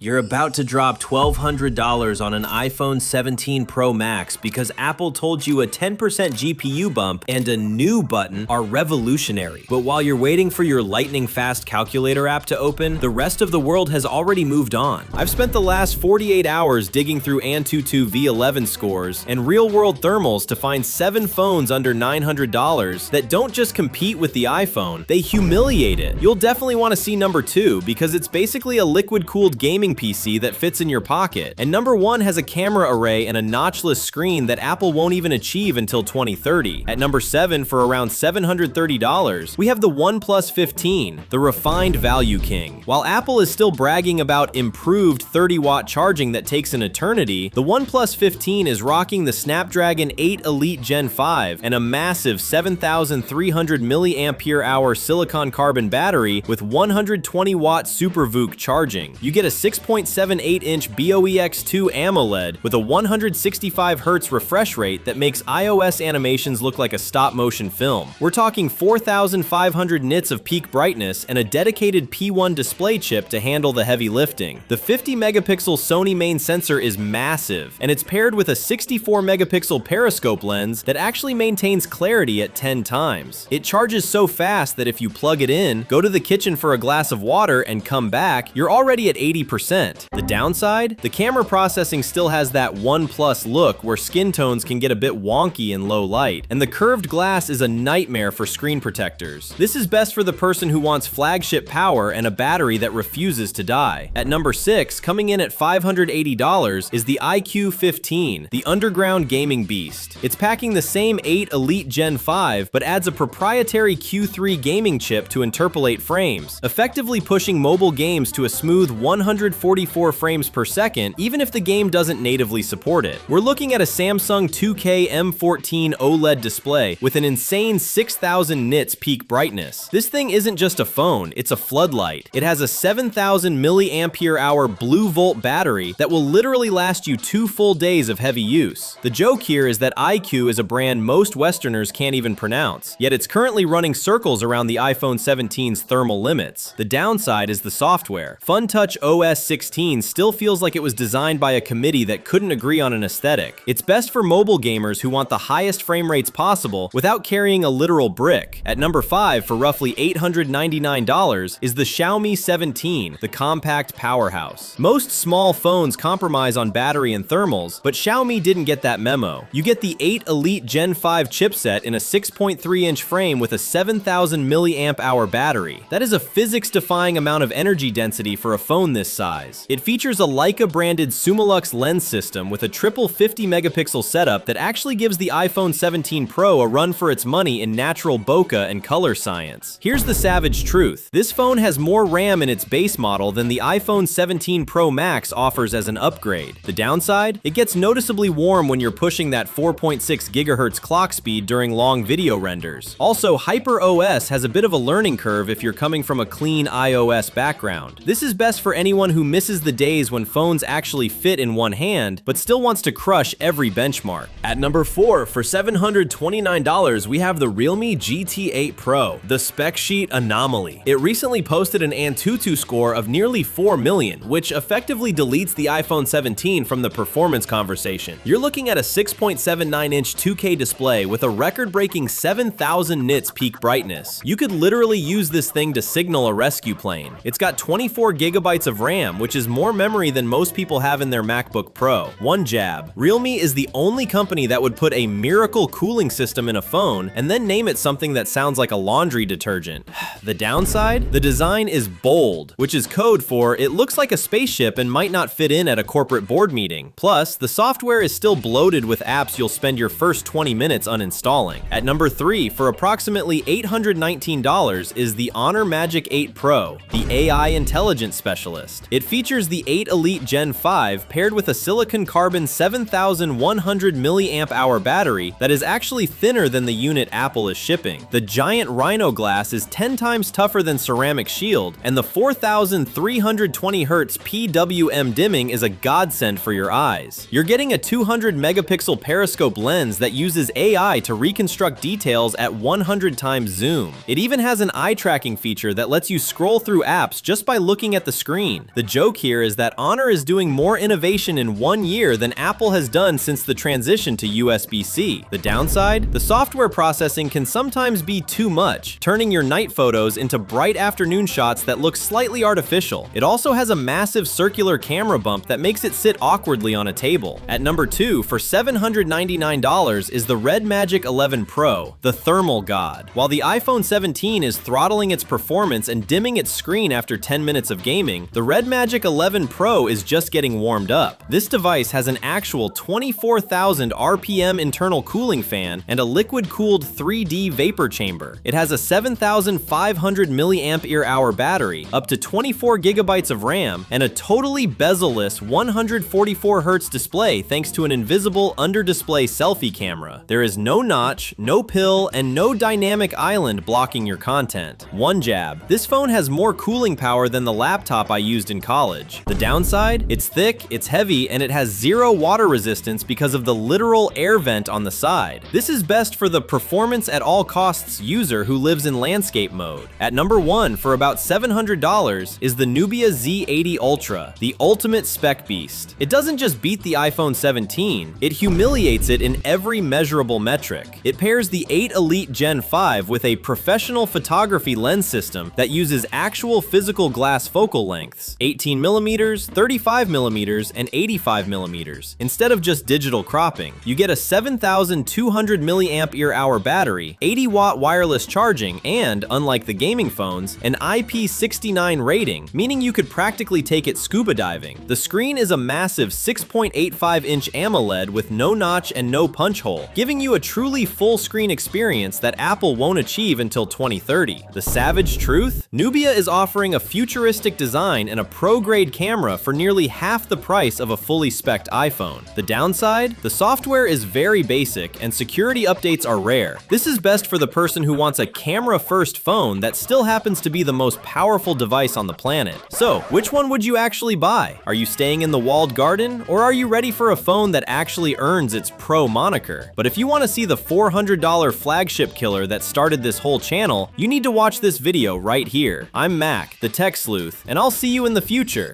You're about to drop $1,200 on an iPhone 17 Pro Max because Apple told you a 10% GPU bump and a new button are revolutionary. But while you're waiting for your lightning-fast calculator app to open, the rest of the world has already moved on. I've spent the last 48 hours digging through AnTuTu V11 scores and real-world thermals to find 7 phones under $900 that don't just compete with the iPhone, they humiliate it. You'll definitely want to see number 2 because it's basically a liquid-cooled gaming PC that fits in your pocket. And number 1 has a camera array and a notchless screen that Apple won't even achieve until 2030. At number 7, for around $730, we have the OnePlus 15, the refined value king. While Apple is still bragging about improved 30-watt charging that takes an eternity, the OnePlus 15 is rocking the Snapdragon 8 Elite Gen 5 and a massive 7,300 mAh silicon carbon battery with 120-watt SuperVOOC charging. You get a 6.78-inch BOEX2 AMOLED with a 165Hz refresh rate that makes iOS animations look like a stop-motion film. We're talking 4,500 nits of peak brightness and a dedicated P1 display chip to handle the heavy lifting. The 50-megapixel Sony main sensor is massive, and it's paired with a 64-megapixel periscope lens that actually maintains clarity at 10 times. It charges so fast that if you plug it in, go to the kitchen for a glass of water, and come back, you're already at 80%. The downside? The camera processing still has that OnePlus look where skin tones can get a bit wonky in low light, and the curved glass is a nightmare for screen protectors. This is best for the person who wants flagship power and a battery that refuses to die. At number 6, coming in at $580, is the iQOO15, the underground gaming beast. It's packing the same 8 Elite Gen 5, but adds a proprietary Q3 gaming chip to interpolate frames, effectively pushing mobile games to a smooth 144 frames per second, even if the game doesn't natively support it. We're looking at a Samsung 2K M14 OLED display with an insane 6,000 nits peak brightness. This thing isn't just a phone, it's a floodlight. It has a 7,000 mAh Blue Volt battery that will literally last you 2 full days of heavy use. The joke here is that iQOO is a brand most Westerners can't even pronounce, yet it's currently running circles around the iPhone 17's thermal limits. The downside is the software. FunTouch OS 16 still feels like it was designed by a committee that couldn't agree on an aesthetic. It's best for mobile gamers who want the highest frame rates possible without carrying a literal brick. At number 5, for roughly $899, is the Xiaomi 17, the compact powerhouse. Most small phones compromise on battery and thermals, but Xiaomi didn't get that memo. You get the 8 Elite Gen 5 chipset in a 6.3-inch frame with a 7,000 mAh battery. That is a physics-defying amount of energy density for a phone this size. It features a Leica-branded Summilux lens system with a triple 50-megapixel setup that actually gives the iPhone 17 Pro a run for its money in natural bokeh and color science. Here's the savage truth. This phone has more RAM in its base model than the iPhone 17 Pro Max offers as an upgrade. The downside? It gets noticeably warm when you're pushing that 4.6 GHz clock speed during long video renders. Also, HyperOS has a bit of a learning curve if you're coming from a clean iOS background. This is best for anyone who misses the days when phones actually fit in one hand, but still wants to crush every benchmark. At number 4, for $729, we have the Realme GT8 Pro, the spec sheet anomaly. It recently posted an AnTuTu score of nearly 4 million, which effectively deletes the iPhone 17 from the performance conversation. You're looking at a 6.79-inch 2K display with a record-breaking 7,000 nits peak brightness. You could literally use this thing to signal a rescue plane. It's got 24 gigabytes of RAM, which is more memory than most people have in their MacBook Pro. One jab. Realme is the only company that would put a miracle cooling system in a phone and then name it something that sounds like a laundry detergent. The downside? The design is bold, which is code for it looks like a spaceship and might not fit in at a corporate board meeting. Plus, the software is still bloated with apps you'll spend your first 20 minutes uninstalling. At number 3, for approximately $819, is the Honor Magic 8 Pro, the AI intelligence specialist. It features the 8 Elite Gen 5 paired with a silicon carbon 7,100 mAh battery that is actually thinner than the unit Apple is shipping. The giant Rhino glass is 10 times tougher than Ceramic Shield, and the 4,320 Hz PWM dimming is a godsend for your eyes. You're getting a 200 megapixel periscope lens that uses AI to reconstruct details at 100 times zoom. It even has an eye tracking feature that lets you scroll through apps just by looking at the screen. The joke here is that Honor is doing more innovation in 1 year than Apple has done since the transition to USB-C. The downside? The software processing can sometimes be too much, turning your night photos into bright afternoon shots that look slightly artificial. It also has a massive circular camera bump that makes it sit awkwardly on a table. At number 2, for $799, is the RedMagic 11 Pro, the thermal god. While the iPhone 17 is throttling its performance and dimming its screen after 10 minutes of gaming, the RedMagic 11 Pro is just getting warmed up. This device has an actual 24,000 RPM internal cooling fan and a liquid-cooled 3D vapor chamber. It has a 7,500 mAh battery, up to 24 gigabytes of RAM, and a totally bezel-less 144Hz display thanks to an invisible under-display selfie camera. There is no notch, no pill, and no dynamic island blocking your content. One jab. This phone has more cooling power than the laptop I used in college. The downside? It's thick, it's heavy, and it has zero water resistance because of the literal air vent on the side. This is best for the performance at all costs user who lives in landscape mode. At number 1, for about $700, is the Nubia Z80 Ultra, the ultimate spec beast. It doesn't just beat the iPhone 17, it humiliates it in every measurable metric. It pairs the 8 Elite Gen 5 with a professional photography lens system that uses actual physical glass focal lengths, 18mm, 35mm, and 85mm, instead of just digital cropping. You get a 7,200 mAh battery, 80-watt wireless charging, and, unlike the gaming phones, an IP69 rating, meaning you could practically take it scuba diving. The screen is a massive 6.85-inch AMOLED with no notch and no punch hole, giving you a truly full-screen experience that Apple won't achieve until 2030. The savage truth? Nubia is offering a futuristic design and a pro-grade camera for nearly half the price of a fully spec'd iPhone. The downside? The software is very basic and security updates are rare. This is best for the person who wants a camera-first phone that still happens to be the most powerful device on the planet. So, which one would you actually buy? Are you staying in the walled garden, or are you ready for a phone that actually earns its pro moniker? But if you want to see the $400 flagship killer that started this whole channel, you need to watch this video right here. I'm Mac, the Tech Sleuth, and I'll see you in the future.